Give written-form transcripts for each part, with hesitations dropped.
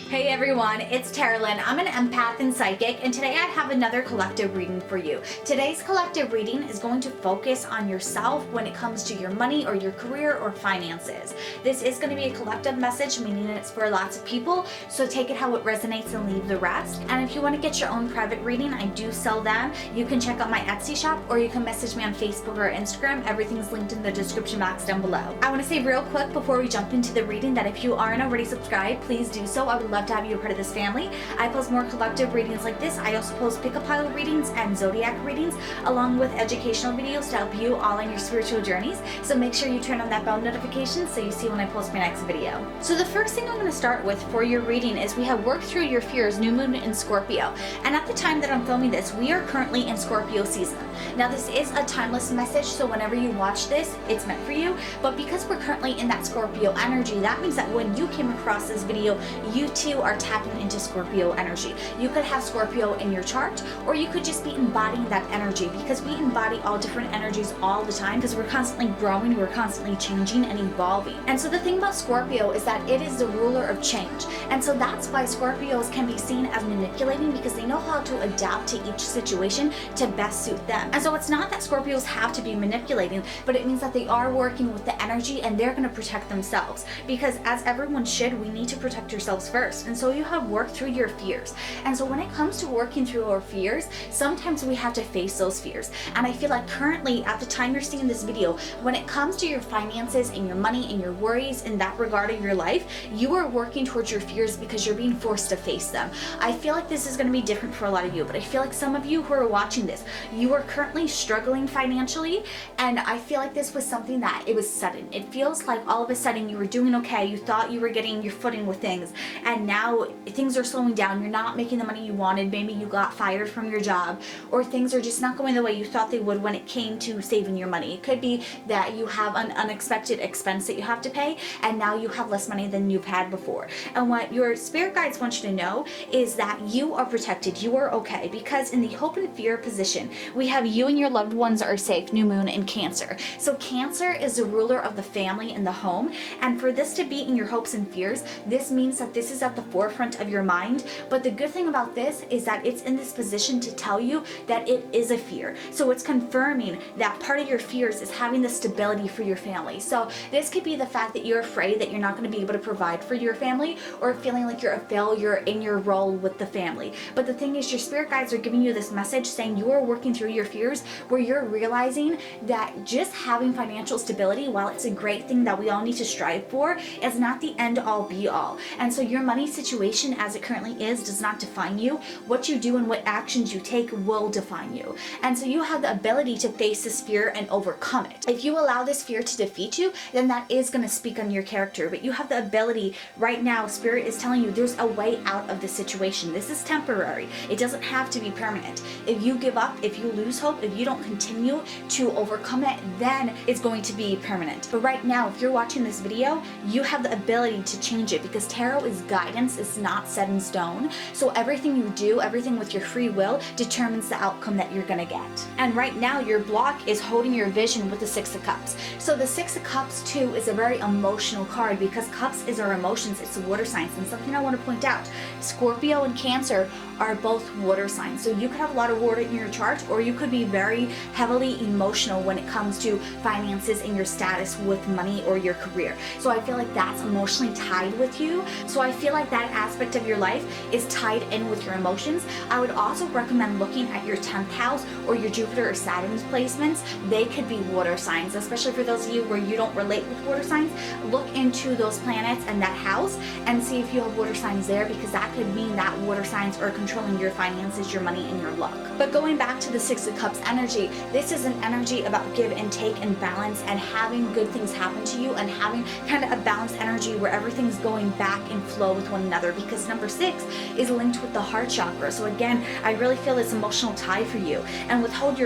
Hey everyone, it's Carolyn. I'm an empath and psychic, and today I have another collective reading for you. Today's collective reading is going to focus on yourself when it comes to your money or your career or finances. This is going to be a collective message, meaning it's for lots of people, so take it how it resonates and leave the rest. And if you want to get your own private reading, I do sell them. You can check out my Etsy shop, or you can message me on Facebook or Instagram. Everything's linked in the description box down below. I want to say real quick before we jump into the reading that if you aren't already subscribed, please do so. I would love to have you a part of this family. I post more collective readings like this. I also post pick-a-pile readings and zodiac readings along with educational videos to help you all on your spiritual journeys. So make sure you turn on that bell notification so you see when I post my next video. So the first thing I'm going to start with for your reading is we have worked through your fears, new moon in Scorpio. And at the time that I'm filming this, we are currently in Scorpio season. Now this is a timeless message, so whenever you watch this, it's meant for you. But because we're currently in that Scorpio energy, that means that when you came across this video, you too are tapping into Scorpio energy. You could have Scorpio in your chart, or you could just be embodying that energy, because we embody all different energies all the time because we're constantly growing, we're constantly changing and evolving. And so the thing about Scorpio is that it is the ruler of change. And so that's why Scorpios can be seen as manipulating, because they know how to adapt to each situation to best suit them. And so it's not that Scorpios have to be manipulating, but it means that they are working with the energy and they're going to protect themselves, because as everyone should, we need to protect ourselves first. And so you have worked through your fears. And so when it comes to working through our fears, sometimes we have to face those fears. And I feel like currently at the time you're seeing this video, when it comes to your finances and your money and your worries in that regard of your life, you are working towards your fears because you're being forced to face them. I feel like this is going to be different for a lot of you, but I feel like some of you who are watching this, you are currently struggling financially, and I feel like this was something that it was sudden. It feels like all of a sudden you were doing okay, you thought you were getting your footing with things, and now things are slowing down. You're not making the money you wanted. Maybe you got fired from your job, or things are just not going the way you thought they would when it came to saving your money. It could be that you have an unexpected expense that you have to pay, and now you have less money than you've had before. And what your spirit guides want you to know is that you are protected, you are okay, because in the hope and fear position, we have you and your loved ones are safe, new moon in Cancer. So Cancer is the ruler of the family and the home, and for this to be in your hopes and fears, this means that this is at the forefront of your mind. But the good thing about this is that it's in this position to tell you that it is a fear. So it's confirming that part of your fears is having the stability for your family. So this could be the fact that you're afraid that you're not going to be able to provide for your family, or feeling like you're a failure in your role with the family. But the thing is, your spirit guides are giving you this message saying you are working through your fears, where you're realizing that just having financial stability, while it's a great thing that we all need to strive for, is not the end all be all. And so your money situation as it currently is does not define you. What you do and what actions you take will define you. And so you have the ability to face this fear and overcome it. If you allow this fear to defeat you, then that is going to speak on your character. But you have the ability right now, Spirit is telling you there's a way out of this situation. This is temporary. It doesn't have to be permanent. If you give up, if you lose hope, if you don't continue to overcome it, then it's going to be permanent. But right now, if you're watching this video, you have the ability to change it, because tarot is guidance. It's not set in stone. So everything you do, everything with your free will, determines the outcome that you're gonna get. And right now your block is holding your vision with the Six of Cups. So the Six of Cups too is a very emotional card, because cups is our emotions. It's the water signs. And something I want to point out, Scorpio and Cancer are both water signs. So you could have a lot of water in your chart, or you could be very heavily emotional when it comes to finances and your status with money or your career. So I feel like that's emotionally tied with you. So I feel like that aspect of your life is tied in with your emotions. I would also recommend looking at your 10th house or your Jupiter or Saturn's placements. They could be water signs, especially for those of you where you don't relate with water signs. Look into those planets and that house and see if you have water signs there, because that could mean that water signs are controlling your finances, your money, and your luck. But going back to the Six of Cups energy, this is an energy about give and take and balance, and having good things happen to you, and having kind of a balanced energy where everything's going back in flow with one another, because number 6 is linked with the heart chakra. So again, I really feel this emotional tie for you. And with holding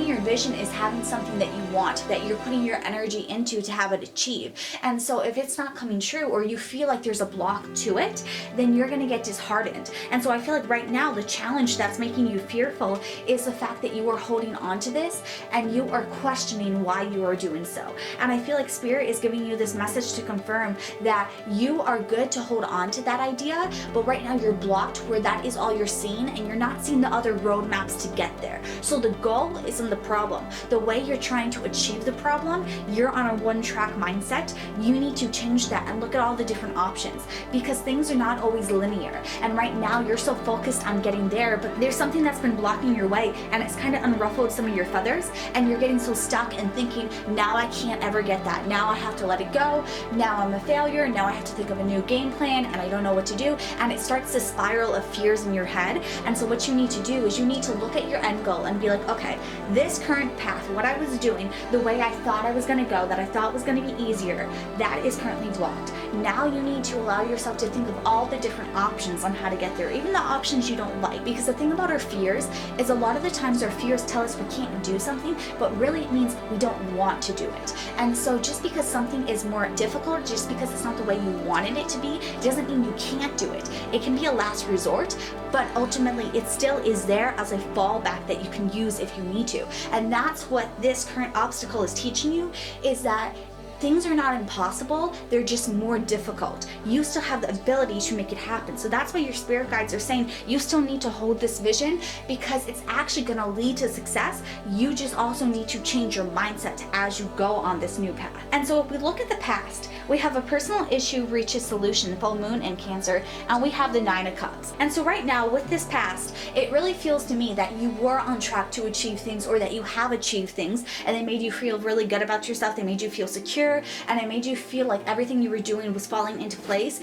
your vision is having something that you want, that you're putting your energy into to have it achieve. And so if it's not coming true, or you feel like there's a block to it, then you're gonna get disheartened. And so I feel like right now the challenge that's making you fearful is the fact that you are holding on to this and you are questioning why you are doing so. And I feel like Spirit is giving you this message to confirm that you are good to hold on to that idea, but right now you're blocked where that is all you're seeing, and you're not seeing the other roadmaps to get there. So the goal isn't the problem. The way you're trying to achieve the problem, you're on a one-track mindset. You need to change that and look at all the different options, because things are not always linear. And right now you're so focused on getting there, but there's something that's been blocking your way, and it's kind of unruffled some of your feathers, and you're getting so stuck and thinking, now I can't ever get that. Now I have to let it go. Now I'm a failure. Now I have to think of a new game plan, and I don't know what to do. And it starts to spiral of fears in your head. And so what you need to do is you need to look at your end goal and be like, okay, this current path, what I was doing, the way I thought I was going to go, that I thought was going to be easier, that is currently blocked. Now you need to allow yourself to think of all the different options on how to get there, even the options you don't like. Because the thing about our fears is a lot of the times our fears tell us we can't do something, but really it means we don't want to do it. And so just because something is more difficult, just because it's not the way you wanted it to be, doesn't mean you can't do it. It can be a last resort, but ultimately it still is there as a fallback that you can use if you need to. And that's what this current obstacle is teaching you, is that things are not impossible, they're just more difficult. You still have the ability to make it happen. So that's why your spirit guides are saying you still need to hold this vision, because it's actually going to lead to success. You just also need to change your mindset as you go on this new path. And so if we look at the past, we have a personal issue reaches solution, full moon in Cancer, and we have the 9 of Cups. And so right now with this past, it really feels to me that you were on track to achieve things, or that you have achieved things, and they made you feel really good about yourself. They made you feel secure, and it made you feel like everything you were doing was falling into place.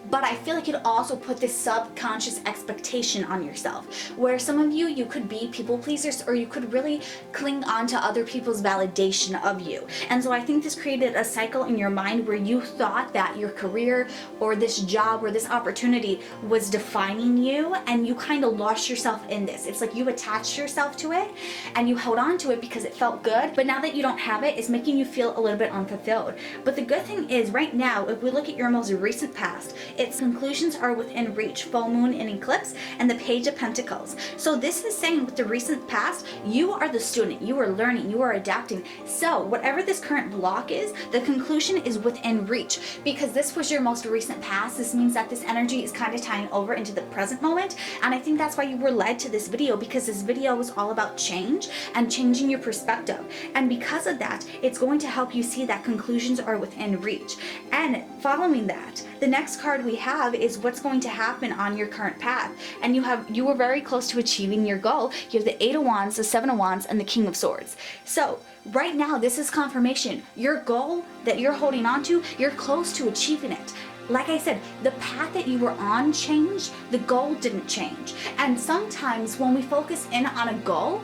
But I feel like it also put this subconscious expectation on yourself, where some of you could be people pleasers, or you could really cling on to other people's validation of you. And so I think this created a cycle in your mind where you thought that your career or this job or this opportunity was defining you, and you kind of lost yourself in this. It's like you attached yourself to it and you held on to it because it felt good, but now that you don't have it, it's making you feel a little bit unfulfilled. But the good thing is right now, if we look at your most recent past, its conclusions are within reach, full moon in eclipse, and the Page of Pentacles. So this is saying with the recent past, you are the student, you are learning, you are adapting. So whatever this current block is, the conclusion is within reach, because this was your most recent past. This means that this energy is kind of tying over into the present moment. And I think that's why you were led to this video, because this video was all about change and changing your perspective. And because of that, it's going to help you see that conclusions are within reach. And following that, the next card we have is what's going to happen on your current path. And you were very close to achieving your goal. You have the 8 of Wands, the 7 of Wands, and the King of Swords. So right now, this is confirmation. Your goal that you're holding on to, you're close to achieving it. Like I said, the path that you were on changed, the goal didn't change. And sometimes when we focus in on a goal,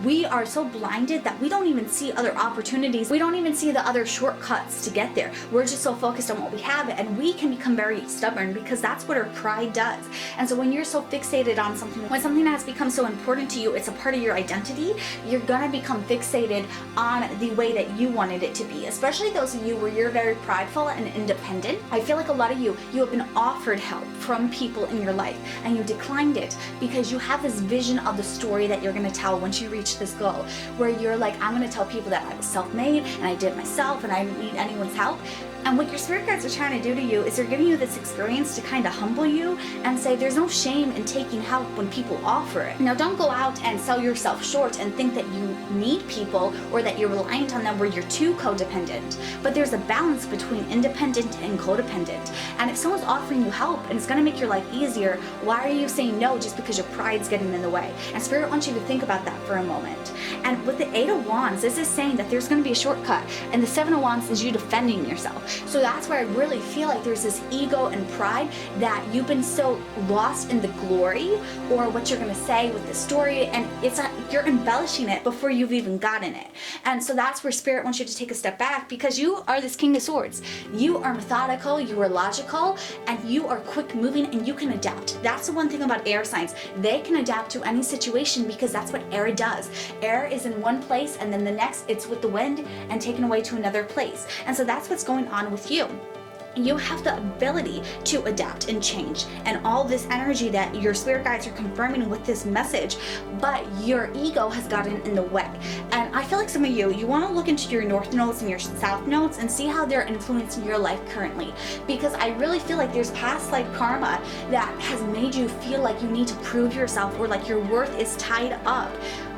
we are so blinded that we don't even see other opportunities. We don't even see the other shortcuts to get there. We're just so focused on what we have, and we can become very stubborn, because that's what our pride does. And so when you're so fixated on something, when something has become so important to you, it's a part of your identity, you're gonna become fixated on the way that you wanted it to be. Especially those of you where you're very prideful and independent. I feel like a lot of you have been offered help from people in your life, and you declined it because you have this vision of the story that you're gonna tell once you reach this goal, where you're like, I'm going to tell people that I was self-made and I did it myself and I didn't need anyone's help. And what your spirit guides are trying to do to you is they're giving you this experience to kind of humble you and say there's no shame in taking help when people offer it. Now, don't go out and sell yourself short and think that you need people or that you're reliant on them where you're too codependent. But there's a balance between independent and codependent. And if someone's offering you help and it's going to make your life easier, why are you saying no just because your pride's getting in the way? And Spirit wants you to think about that for a moment. And with the 8 of Wands, this is saying that there's going to be a shortcut. And the 7 of Wands is you defending yourself. So that's where I really feel like there's this ego and pride that you've been so lost in the glory or what you're going to say with the story, and it's you're embellishing it before you've even gotten it. And so that's where Spirit wants you to take a step back, because you are this King of Swords. You are methodical, you are logical, and you are quick moving, and you can adapt. That's the one thing about air signs. They can adapt to any situation because that's what air does. does. Air is in one place and then the next it's with the wind and taken away to another place. And so that's what's going on with you. You have the ability to adapt and change, and all this energy that your spirit guides are confirming with this message, but your ego has gotten in the way. And I feel like some of you want to look into your north nodes and your south nodes and see how they're influencing your life currently, because I really feel like there's past life karma that has made you feel like you need to prove yourself, or like your worth is tied up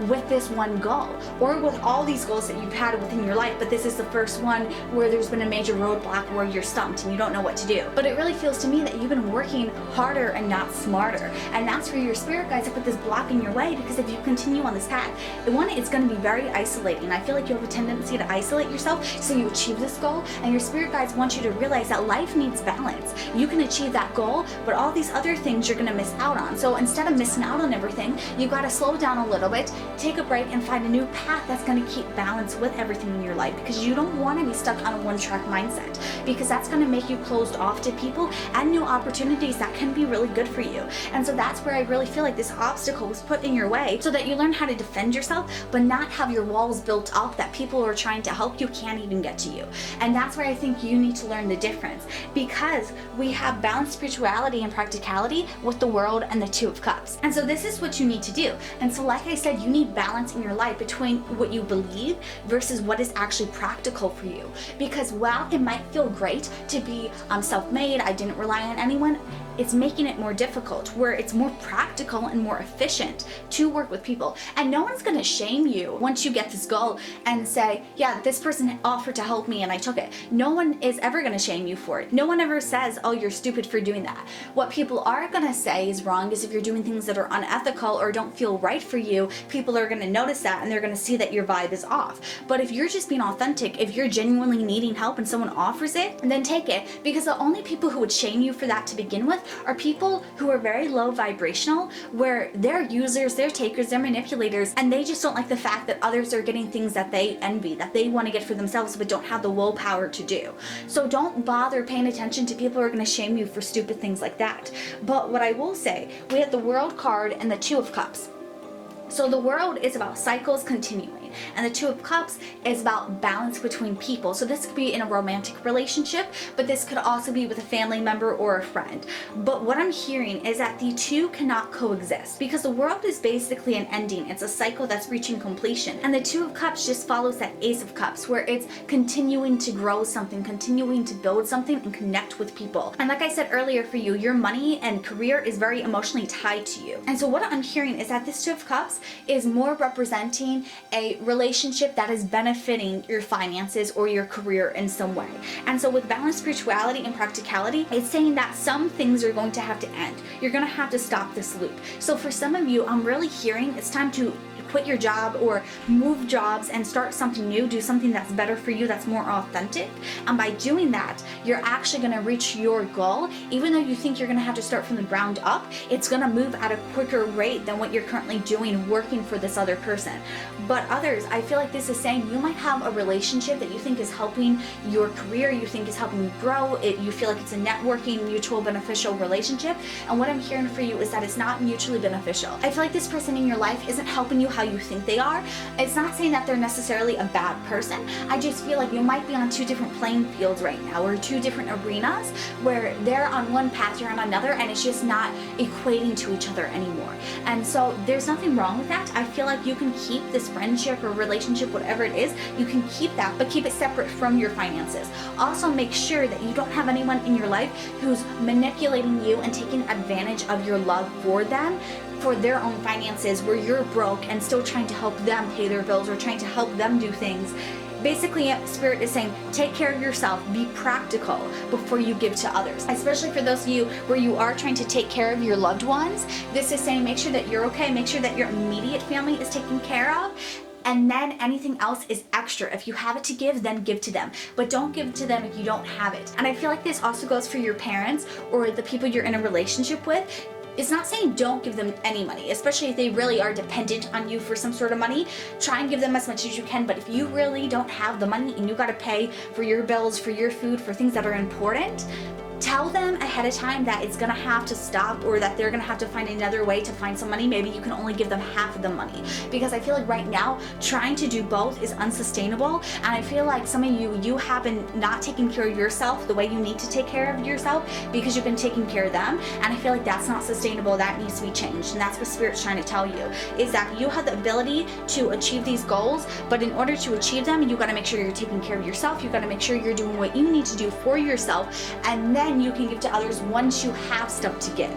with this one goal, or with all these goals that you've had within your life, but this is the first one where there's been a major roadblock where you're stumped and you don't know what to do. But it really feels to me that you've been working harder and not smarter, and that's where your spirit guides have put this block in your way, because if you continue on this path, one, it's going to be very isolating. I feel like you have a tendency to isolate yourself, so you achieve this goal, and your spirit guides want you to realize that life needs balance. You can achieve that goal, but all these other things you're going to miss out on. So instead of missing out on everything, you got to slow down a little bit, take a break, and find a new path that's going to keep balance with everything in your life, because you don't want to be stuck on a one-track mindset, because that's going to make you closed off to people and new opportunities that can be really good for you. And so that's where I really feel like this obstacle was put in your way, so that you learn how to defend yourself, but not have your walls built up that people who are trying to help you can't even get to you. And that's where I think you need to learn the difference, because we have balanced spirituality and practicality with the world and the Two of Cups. And so this is what you need to do. And so like I said, you need balance in your life between what you believe versus what is actually practical for you. Because while it might feel great to be self-made, I didn't rely on anyone, it's making it more difficult, where it's more practical and more efficient to work with people. And no one's gonna shame you once you get this goal and say, yeah, this person offered to help me and I took it. No one is ever gonna shame you for it. No one ever says, oh, you're stupid for doing that. What people are gonna say is wrong is if you're doing things that are unethical or don't feel right for you, people are gonna notice that and they're gonna see that your vibe is off. But if you're just being authentic, if you're genuinely needing help and someone offers it, then take it, because the only people who would shame you for that to begin with are people who are very low vibrational, where they're users, they're takers, they're manipulators, and they just don't like the fact that others are getting things that they envy, that they want to get for themselves but don't have the willpower to do. So don't bother paying attention to people who are going to shame you for stupid things like that. But what I will say, we have the World card and the Two of Cups. So the World is about cycles continuing, and the Two of Cups is about balance between people. So this could be in a romantic relationship, but this could also be with a family member or a friend. But what I'm hearing is that the two cannot coexist, because the World is basically an ending. It's a cycle that's reaching completion. And the Two of Cups just follows that Ace of Cups, where it's continuing to grow something, continuing to build something and connect with people. And like I said earlier, for you, your money and career is very emotionally tied to you. And so what I'm hearing is that this Two of Cups is more representing a relationship that is benefiting your finances or your career in some way. And so with balanced spirituality and practicality, it's saying that some things are going to have to end. You're going to have to stop this loop. So for some of you, I'm really hearing it's time to quit your job or move jobs and start something new, do something that's better for you, that's more authentic. And by doing that, you're actually going to reach your goal. Even though you think you're going to have to start from the ground up, it's going to move at a quicker rate than what you're currently doing working for this other person. But others, I feel like this is saying you might have a relationship that you think is helping your career, you think is helping you grow, you feel like it's a networking, mutual beneficial relationship. And what I'm hearing for you is that it's not mutually beneficial. I feel like this person in your life isn't helping you how you think they are. It's not saying that they're necessarily a bad person. I just feel like you might be on two different playing fields right now, or two different arenas, where they're on one path, you're on another, and it's just not equating to each other anymore. And so there's nothing wrong with that. I feel like you can keep this friendship or relationship, whatever it is, you can keep that, but keep it separate from your finances. Also make sure that you don't have anyone in your life who's manipulating you and taking advantage of your love for them, for their own finances, where you're broke and still trying to help them pay their bills or trying to help them do things. Basically, Spirit is saying, take care of yourself, be practical before you give to others. Especially for those of you where you are trying to take care of your loved ones, this is saying make sure that you're okay, make sure that your immediate family is taken care of, and then anything else is extra. If you have it to give, then give to them. But don't give to them if you don't have it. And I feel like this also goes for your parents or the people you're in a relationship with. It's not saying don't give them any money, especially if they really are dependent on you for some sort of money. Try and give them as much as you can, but if you really don't have the money and you gotta pay for your bills, for your food, for things that are important, tell them ahead of time that it's gonna have to stop, or that they're gonna have to find another way to find some money. Maybe you can only give them half of the money, because I feel like right now trying to do both is unsustainable. And I feel like some of you have been not taking care of yourself the way you need to take care of yourself, because you've been taking care of them, and I feel like that's not sustainable. That needs to be changed. And that's what Spirit's trying to tell you, is that you have the ability to achieve these goals, but in order to achieve them, you got to make sure you're taking care of yourself. You got to make sure you're doing what you need to do for yourself, and then you can give to others once you have stuff to give.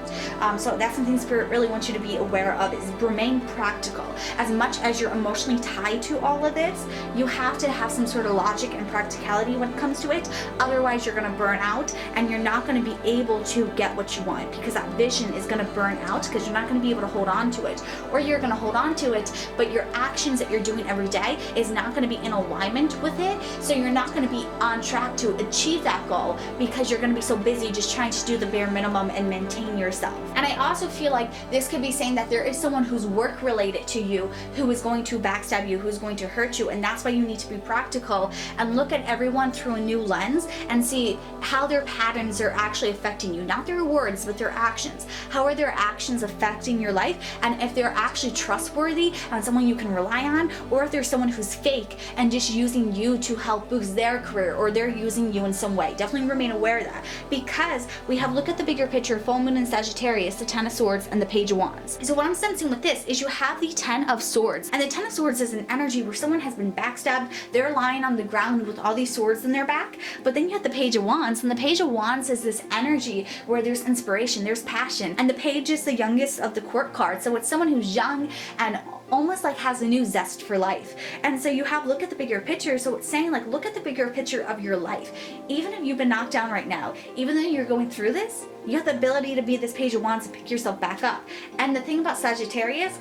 So that's something Spirit really wants you to be aware of, is remain practical. As much as you're emotionally tied to all of this, you have to have some sort of logic and practicality when it comes to it. Otherwise, you're going to burn out, and you're not going to be able to get what you want, because that vision is going to burn out, because you're not going to be able to hold on to it. Or you're going to hold on to it, but your actions that you're doing every day is not going to be in alignment with it. So you're not going to be on track to achieve that goal, because you're going to be so busy just trying to do the bare minimum and maintain yourself. And I also feel like this could be saying that there is someone who's work related to you who is going to backstab you, who's going to hurt you, and that's why you need to be practical and look at everyone through a new lens and see how their patterns are actually affecting you. Not their words, but their actions. How are their actions affecting your life, and if they're actually trustworthy and someone you can rely on, or if there's someone who's fake and just using you to help boost their career, or they're using you in some way. Definitely remain aware of that, because we have look at the bigger picture, full moon in Sagittarius, the 10 of Swords, and the Page of Wands. So what I'm sensing with this is you have the 10 of Swords, and the 10 of Swords is an energy where someone has been backstabbed. They're lying on the ground with all these swords in their back. But then you have the Page of Wands, and the Page of Wands is this energy where there's inspiration, there's passion, and the Page is the youngest of the court cards. So it's someone who's young and almost like has a new zest for life. And so you have look at the bigger picture. So it's saying like, look at the bigger picture of your life. Even if you've been knocked down right now, even though you're going through this, you have the ability to be this Page of Wands and pick yourself back up. And the thing about Sagittarius,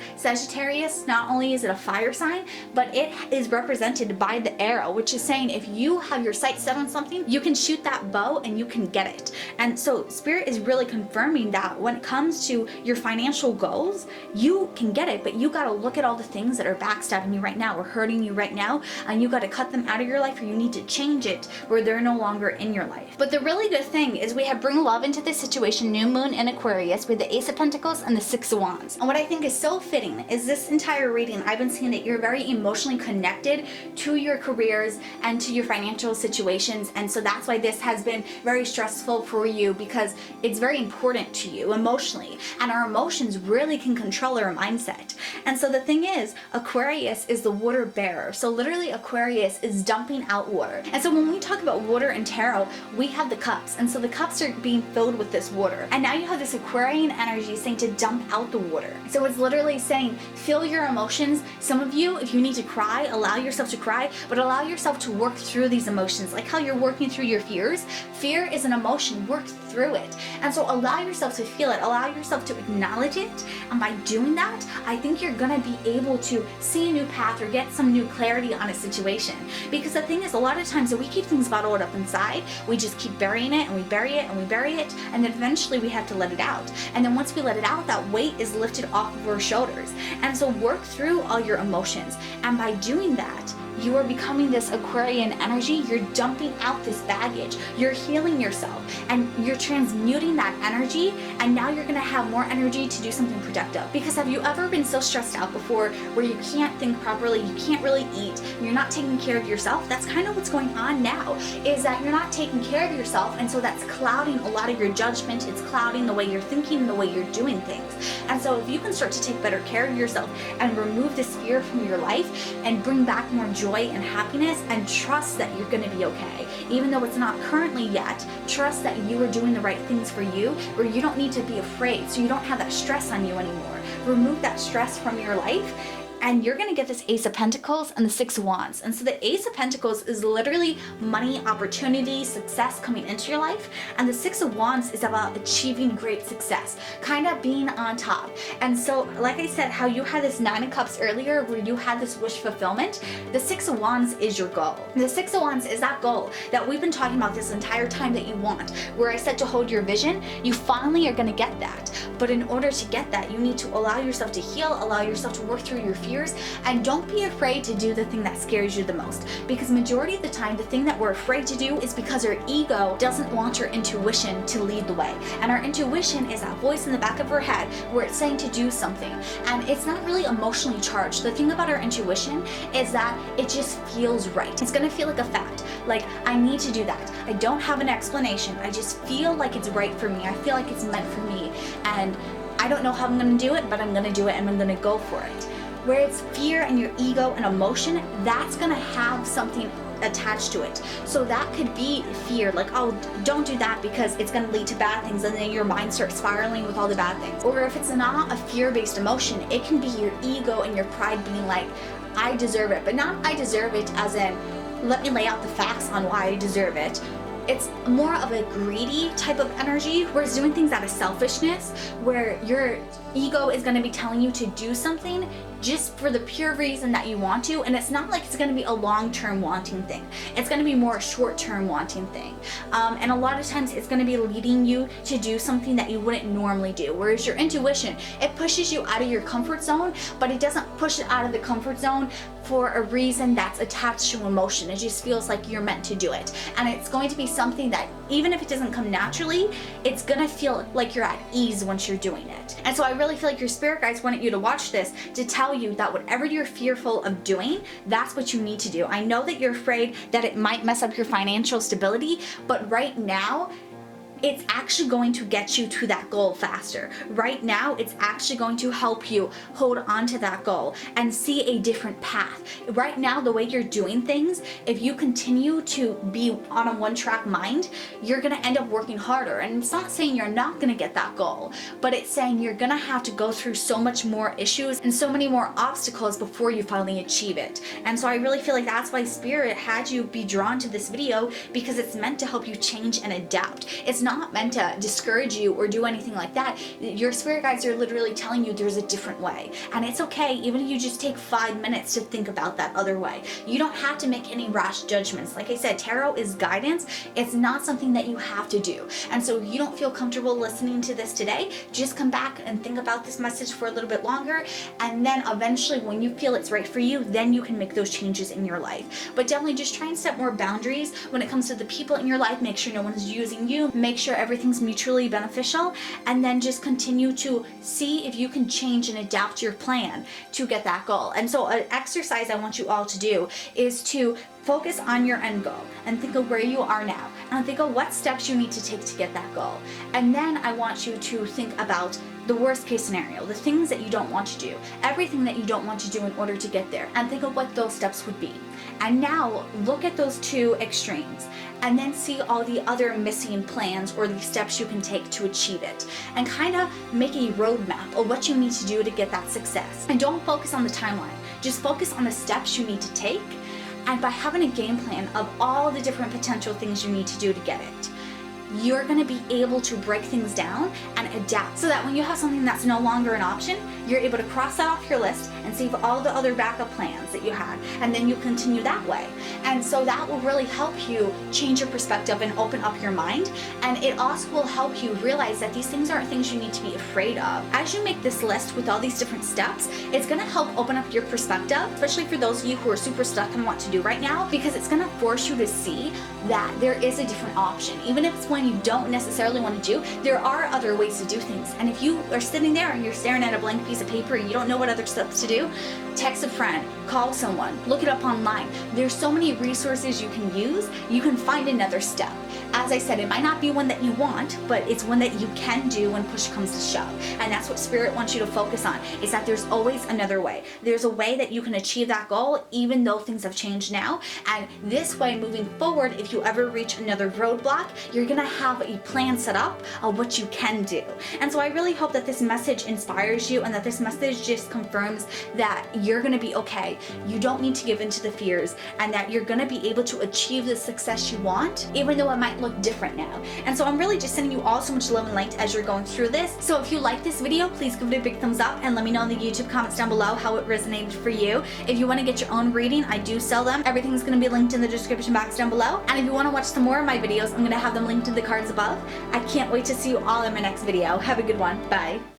not only is it a fire sign, but it is represented by the arrow, which is saying if you have your sights set on something, you can shoot that bow and you can get it. And so Spirit is really confirming that when it comes to your financial goals, you can get it, but you got to look at all the things that are backstabbing you right now or hurting you right now, and you got to cut them out of your life, or you need to change it where they're no longer in your life. But the really good thing is we have bring love into this situation, new moon in Aquarius, with the Ace of Pentacles and the Six of Wands. And what I think is so fitting is this entire reading, I've been seeing that you're very emotionally connected to your careers and to your financial situations. And so that's why this has been very stressful for you, because it's very important to you emotionally. And our emotions really can control our mindset. And so the thing is, Aquarius is the water bearer. So literally Aquarius is dumping out water. And so when we talk about water in tarot, we have the cups. And so the cups are being filled with this water. And now you have this Aquarian energy saying to dump out the water. So it's literally saying, feel your emotions. Some of you, if you need to cry, allow yourself to cry, but allow yourself to work through these emotions. Like how you're working through your fears. Fear is an emotion, work through it. And so allow yourself to feel it, allow yourself to acknowledge it. And by doing that, I think you're gonna be able to see a new path or get some new clarity on a situation. Because the thing is, a lot of times if we keep things bottled up inside, we just keep burying it and we bury it and we bury it, and then eventually we have to let it out. And then once we let it out, that weight is lifted off of our shoulders. And so work through all your emotions. And by doing that, you are becoming this Aquarian energy. You're dumping out this baggage. You're healing yourself and you're transmuting that energy. And now you're gonna have more energy to do something productive. Because have you ever been so stressed out before where you can't think properly, you can't really eat, you're not taking care of yourself? That's kind of what's going on now, is that you're not taking care of yourself. And so that's clouding a lot of your judgment. It's clouding the way you're thinking and the way you're doing things. And so if you can start to take better care of yourself and remove this fear from your life and bring back more joy and happiness, and trust that you're going to be okay. Even though it's not currently yet, trust that you are doing the right things for you, where you don't need to be afraid, so you don't have that stress on you anymore. Remove that stress from your life, and you're gonna get this Ace of Pentacles and the Six of Wands. And so the Ace of Pentacles is literally money, opportunity, success coming into your life. And the Six of Wands is about achieving great success, kind of being on top. And so, like I said, how you had this Nine of Cups earlier, where you had this wish fulfillment, the Six of Wands is your goal. The Six of Wands is that goal that we've been talking about this entire time that you want, where I said to hold your vision. You finally are gonna get that. But in order to get that, you need to allow yourself to heal, allow yourself to work through your fears, fears, and don't be afraid to do the thing that scares you the most, because majority of the time the thing that we're afraid to do is because our ego doesn't want our intuition to lead the way. And our intuition is that voice in the back of our head where it's saying to do something, and it's not really emotionally charged. The thing about our intuition is that it just feels right. It's gonna feel like a fact, like I need to do that. I don't have an explanation, I just feel like it's right for me. I feel like it's meant for me, and I don't know how I'm gonna do it, but I'm gonna do it and I'm gonna go for it. Where it's fear and your ego and emotion, that's gonna have something attached to it. So that could be fear, like, oh, don't do that because it's going to lead to bad things, and then your mind starts spiraling with all the bad things. Or if it's not a fear-based emotion, it can be your ego and your pride being like, I deserve it, but not I deserve it as in, let me lay out the facts on why I deserve it. It's more of a greedy type of energy, where it's doing things out of selfishness, where your ego is going to be telling you to do something just for the pure reason that you want to, and it's not like it's going to be a long-term wanting thing. It's going to be more a short-term wanting thing, and a lot of times it's going to be leading you to do something that you wouldn't normally do. Whereas your intuition, it pushes you out of your comfort zone, but it doesn't push it out of the comfort zone for a reason that's attached to emotion. It just feels like you're meant to do it, and it's going to be something that even if it doesn't come naturally, it's gonna feel like you're at ease once you're doing it. And so I really feel like your spirit guides wanted you to watch this to tell you that whatever you're fearful of doing, that's what you need to do. I know that you're afraid that it might mess up your financial stability, but right now, it's actually going to get you to that goal faster. Right now, it's actually going to help you hold on to that goal and see a different path. Right now, the way you're doing things, if you continue to be on a one-track mind, you're gonna end up working harder. And it's not saying you're not gonna get that goal, but it's saying you're gonna have to go through so much more issues and so many more obstacles before you finally achieve it. And so I really feel like that's why Spirit had you be drawn to this video, because it's meant to help you change and adapt. It's not meant to discourage you or do anything like that. Your spirit guides are literally telling you there's a different way, and it's okay even if you just take 5 minutes to think about that other way. You don't have to make any rash judgments. Like I said, tarot is guidance. It's not something that you have to do. And so if you don't feel comfortable listening to this today, just come back and think about this message for a little bit longer, and then eventually when you feel it's right for you, then you can make those changes in your life. But definitely just try and set more boundaries when it comes to the people in your life. Make sure no one's using you. Make sure everything's mutually beneficial, and then just continue to see if you can change and adapt your plan to get that goal. And so an exercise I want you all to do is to focus on your end goal and think of where you are now, and think of what steps you need to take to get that goal. And then I want you to think about the worst case scenario, the things that you don't want to do, everything that you don't want to do in order to get there, and think of what those steps would be. And now look at those two extremes, and then see all the other missing plans or the steps you can take to achieve it, and kind of make a roadmap of what you need to do to get that success. And don't focus on the timeline, just focus on the steps you need to take. And by having a game plan of all the different potential things you need to do to get it, you're going to be able to break things down and adapt, so that when you have something that's no longer an option, you're able to cross that off your list and save all the other backup plans that you had, and then you continue that way. And so that will really help you change your perspective and open up your mind, and it also will help you realize that these things aren't things you need to be afraid of. As you make this list with all these different steps, it's going to help open up your perspective, especially for those of you who are super stuck on what to do right now, because it's going to force you to see that there is a different option. Even if it's one you don't necessarily want to do, there are other ways to do things. And if you are sitting there and you're staring at a blank piece of paper and you don't know what other steps to do, text a friend, call someone, look it up online. There's so many resources you can use. You can find another step. As I said, it might not be one that you want, but it's one that you can do when push comes to shove. And that's what Spirit wants you to focus on, is that there's always another way. There's a way that you can achieve that goal even though things have changed now. And this way, moving forward, if you ever reach another roadblock, you're gonna have a plan set up of what you can do. And so I really hope that this message inspires you, and that this message just confirms that you're gonna be okay. You don't need to give in to the fears, and that you're gonna be able to achieve the success you want, even though it might look different now. And so I'm really just sending you all so much love and light as you're going through this. So if you like this video, please give it a big thumbs up and let me know in the YouTube comments down below how it resonated for you. If you want to get your own reading, I do sell them. Everything's going to be linked in the description box down below. And if you want to watch some more of my videos, I'm going to have them linked in the cards above. I can't wait to see you all in my next video. Have a good one. Bye.